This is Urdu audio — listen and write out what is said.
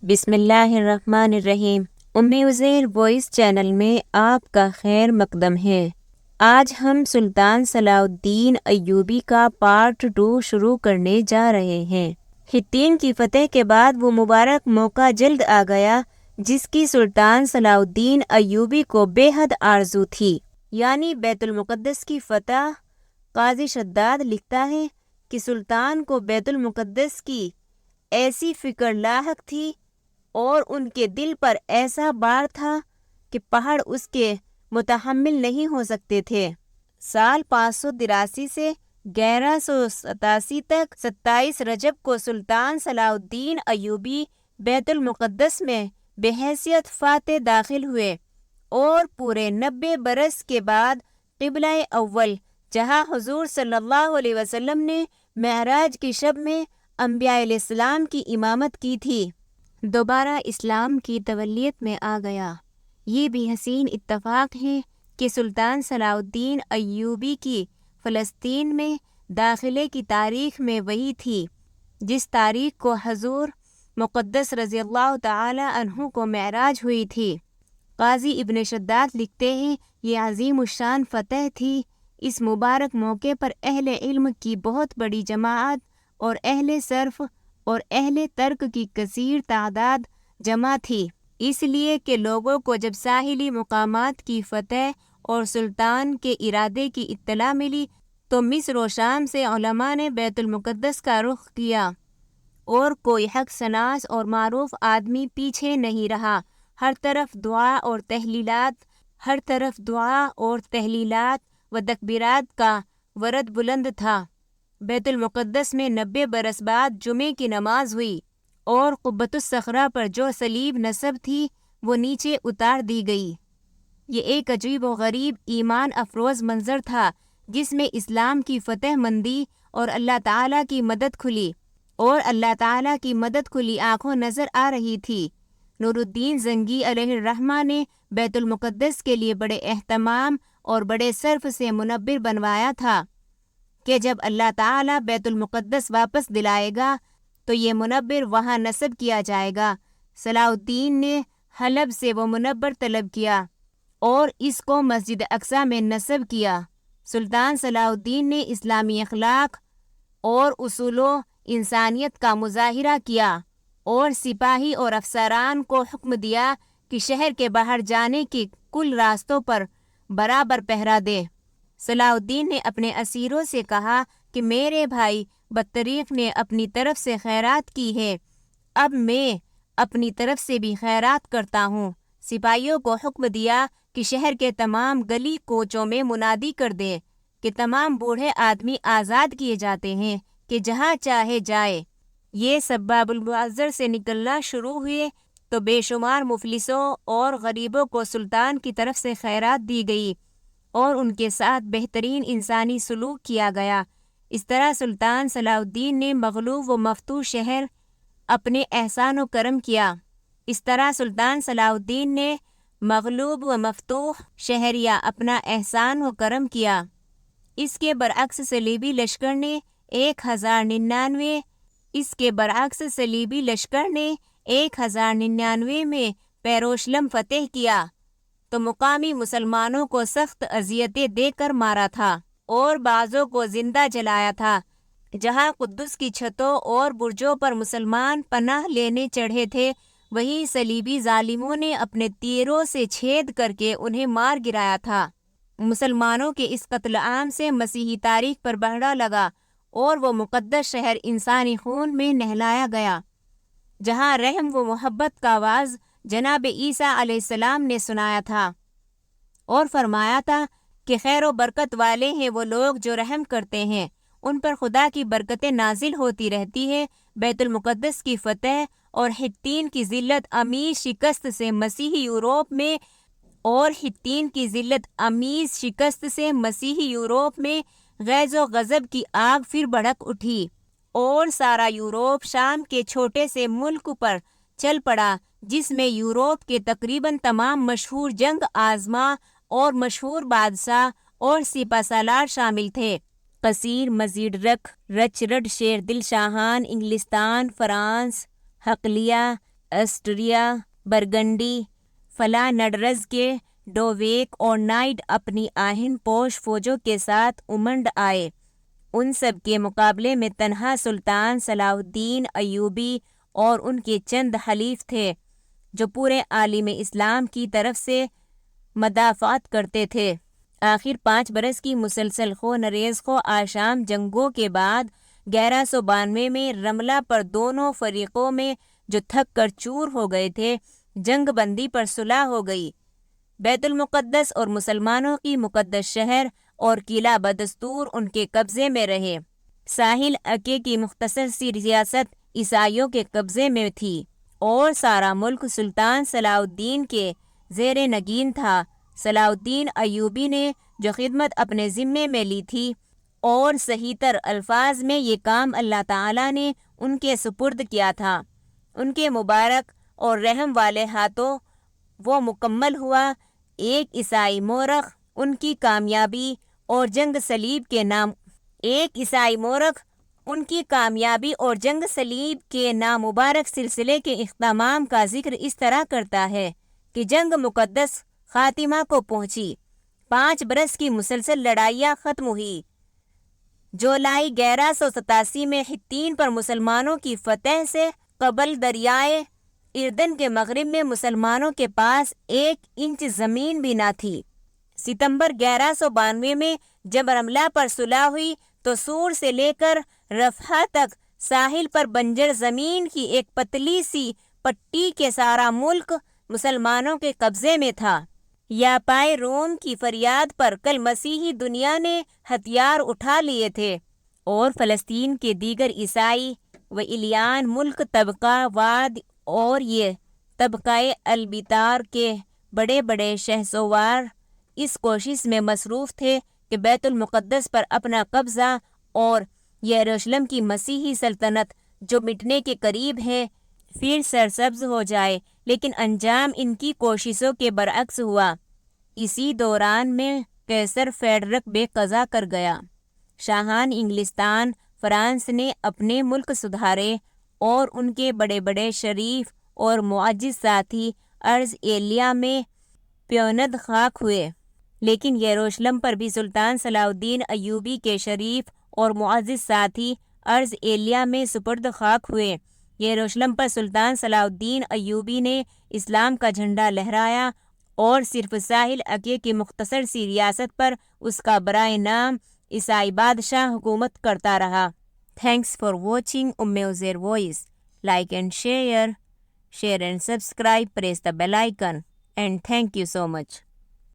بسم اللہ الرحمن الرحیم۔ عزیر وائس چینل میں آپ کا خیر مقدم ہے۔ آج ہم سلطان صلاح الدین ایوبی کا پارٹ 2 شروع کرنے جا رہے ہیں۔ حطین کی فتح کے بعد وہ مبارک موقع جلد آ گیا جس کی سلطان صلاح الدین ایوبی کو بے حد آرزو تھی، یعنی بیت المقدس کی فتح۔ قاضی شداد لکھتا ہے کہ سلطان کو بیت المقدس کی ایسی فکر لاحق تھی اور ان کے دل پر ایسا بار تھا کہ پہاڑ اس کے متحمل نہیں ہو سکتے تھے۔ سال 583 سے 1187 تک 27 رجب کو سلطان صلاح الدین ایوبی بیت المقدس میں بحیثیت فاتح داخل ہوئے اور پورے 90 برس کے بعد قبلہ اول، جہاں حضور صلی اللہ علیہ وسلم نے معراج کی شب میں انبیاء علیہ السلام کی امامت کی تھی، دوبارہ اسلام کی تولیت میں آ گیا۔ یہ بھی حسین اتفاق ہے کہ سلطان صلاح الدین ایوبی کی فلسطین میں داخلے کی تاریخ میں وہی تھی جس تاریخ کو حضور مقدس رضی اللہ تعالی عنہ کو معراج ہوئی تھی۔ قاضی ابن شداد لکھتے ہیں یہ عظیم الشان فتح تھی۔ اس مبارک موقع پر اہل علم کی بہت بڑی جماعت اور اہل صرف اور اہل ترک کی کثیر تعداد جمع تھی، اس لیے کہ لوگوں کو جب ساحلی مقامات کی فتح اور سلطان کے ارادے کی اطلاع ملی تو مصر و شام سے علماء نے بیت المقدس کا رخ کیا اور کوئی حق شناس اور معروف آدمی پیچھے نہیں رہا۔ ہر طرف دعا اور تحلیلات و تکبیرات کا ورد بلند تھا۔ بیت المقدس میں 90 برس بعد جمعے کی نماز ہوئی اور قبۃ الصخرہ پر جو صلیب نصب تھی وہ نیچے اتار دی گئی۔ یہ ایک عجیب و غریب ایمان افروز منظر تھا جس میں اسلام کی فتح مندی اور اللہ تعالیٰ کی مدد کھلی آنکھوں نظر آ رہی تھی۔ نور الدین زنگی علیہ الرحمہ نے بیت المقدس کے لیے بڑے اہتمام اور بڑے صرف سے منبر بنوایا تھا کہ جب اللہ تعالیٰ بیت المقدس واپس دلائے گا تو یہ منبر وہاں نصب کیا جائے گا۔ صلاح الدین نے حلب سے وہ منبر طلب کیا اور اس کو مسجد اقصی میں نصب کیا۔ سلطان صلاح الدین نے اسلامی اخلاق اور اصول و انسانیت کا مظاہرہ کیا اور سپاہی اور افسران کو حکم دیا کہ شہر کے باہر جانے کے کل راستوں پر برابر پہرا دے۔ صلاح الدین نے اپنے اسیروں سے کہا کہ میرے بھائی بطریق نے اپنی طرف سے خیرات کی ہے، اب میں اپنی طرف سے بھی خیرات کرتا ہوں۔ سپاہیوں کو حکم دیا کہ شہر کے تمام گلی کوچوں میں منادی کر دیں کہ تمام بوڑھے آدمی آزاد کیے جاتے ہیں کہ جہاں چاہے جائے۔ یہ سب باب المعظر سے نکلنا شروع ہوئے تو بے شمار مفلسوں اور غریبوں کو سلطان کی طرف سے خیرات دی گئی اور ان کے ساتھ بہترین انسانی سلوک کیا گیا۔ اس طرح سلطان صلاح الدین نے مغلوب و مفتوح شہر اپنے احسان و کرم کیا۔ اپنا احسان و کرم کیا۔ اس کے برعکس صلیبی لشکر نے 1099 میں پیروشلم فتح کیا تو مقامی مسلمانوں کو سخت اذیتیں دے کر مارا تھا اور بعضوں کو زندہ جلایا تھا۔ جہاں قدس کی چھتوں اور برجوں پر مسلمان پناہ لینے چڑھے تھے وہیں صلیبی ظالموں نے اپنے تیروں سے چھید کر کے انہیں مار گرایا تھا۔ مسلمانوں کے اس قتل عام سے مسیحی تاریخ پر پہرا لگا اور وہ مقدس شہر انسانی خون میں نہلایا گیا۔ جہاں رحم و محبت کا آواز جناب عیسیٰ علیہ السلام نے سنایا تھا اور فرمایا تھا کہ خیر و برکت والے ہیں وہ لوگ جو رحم کرتے ہیں، ان پر خدا کی برکتیں نازل ہوتی رہتی ہے۔ بیت المقدس کی فتح اور حطین کی ذلت آمیز شکست سے مسیحی یورپ میں غیظ و غضب کی آگ پھر بھڑک اٹھی اور سارا یورپ شام کے چھوٹے سے ملک پر چل پڑا جس میں یورپ کے تقریباً تمام مشہور جنگ آزما اور مشہور بادشاہ اور سپہ سالار شامل تھے۔ قصیر، مزید رکھ، رچ رڈ، شیر دل شاہان، انگلستان، فرانس، ہقلیہ، اسٹریا، برگنڈی، فلانڈرز کے ڈوویک اور نائٹ اپنی آہن پوش فوجوں کے ساتھ امنڈ آئے۔ ان سب کے مقابلے میں تنہا سلطان صلاح الدین ایوبی اور ان کے چند حلیف تھے جو پورے عالم اسلام کی طرف سے مدافعت کرتے تھے۔ آخر 5 برس کی مسلسل خو نریز خو آشام جنگوں کے بعد 1192 میں رملہ پر دونوں فریقوں میں جو تھک کر چور ہو گئے تھے، جنگ بندی پر صلح ہو گئی۔ بیت المقدس اور مسلمانوں کی مقدس شہر اور قلعہ بدستور ان کے قبضے میں رہے۔ ساحل عکے کی مختصر سی ریاست عیسائیوں کے قبضے میں تھی اور سارا ملک سلطان صلاح الدین کے زیر نگین تھا۔ صلاح الدین ایوبی نے جو خدمت اپنے ذمے میں لی تھی اور صحیح تر الفاظ میں یہ کام اللہ تعالیٰ نے ان کے سپرد کیا تھا، ان کے مبارک اور رحم والے ہاتھوں وہ مکمل ہوا۔ ایک عیسائی مورخ ان کی کامیابی اور جنگ صلیب کے نامبارک سلسلے کے اختتام کا ذکر اس طرح کرتا ہے کہ جنگ مقدس خاتمہ کو پہنچی، 5 برس کی مسلسل لڑائیاں ختم ہوئی۔ جولائی 1187 میں حطین پر مسلمانوں کی فتح سے قبل دریائے اردن کے مغرب میں مسلمانوں کے پاس 1 انچ زمین بھی نہ تھی۔ ستمبر 1192 میں جب رملہ پر صلح ہوئی تو سور سے لے کر رفح تک ساحل پر بنجر زمین کی ایک پتلی سی پٹی کے سارا ملک مسلمانوں کے قبضے میں تھا۔ یا پائے روم کی فریاد پر کل مسیحی دنیا نے ہتھیار اٹھا لیے تھے اور فلسطین کے دیگر عیسائی و ایلیان ملک طبقہ واد اور یہ طبقہ البتار کے بڑے بڑے شہسوار اس کوشش میں مصروف تھے کہ بیت المقدس پر اپنا قبضہ اور یروشلم کی مسیحی سلطنت جو مٹنے کے قریب ہے پھر سرسبز ہو جائے، لیکن انجام ان کی کوششوں کے برعکس ہوا۔ اسی دوران میں قیصر فیڈرک بے قضا کر گیا۔ شاہان انگلستان فرانس نے اپنے ملک سدھارے اور ان کے بڑے بڑے شریف اور معجز ساتھی ارض ایلیا میں پیوند خاک ہوئے، لیکن یروشلم پر بھی سلطان صلاح الدین ایوبی کے شریف اور معزز ساتھی ارض ایلیا میں سپرد خاک ہوئے۔ یروشلم پر سلطان صلاح الدین ایوبی نے اسلام کا جھنڈا لہرایا اور صرف ساحل عکے کی مختصر سی ریاست پر اس کا برائے نام عیسائی بادشاہ حکومت کرتا رہا۔ Thanks for watching Uzair voice. Like and share and subscribe, press the bell icon, and thank you so much.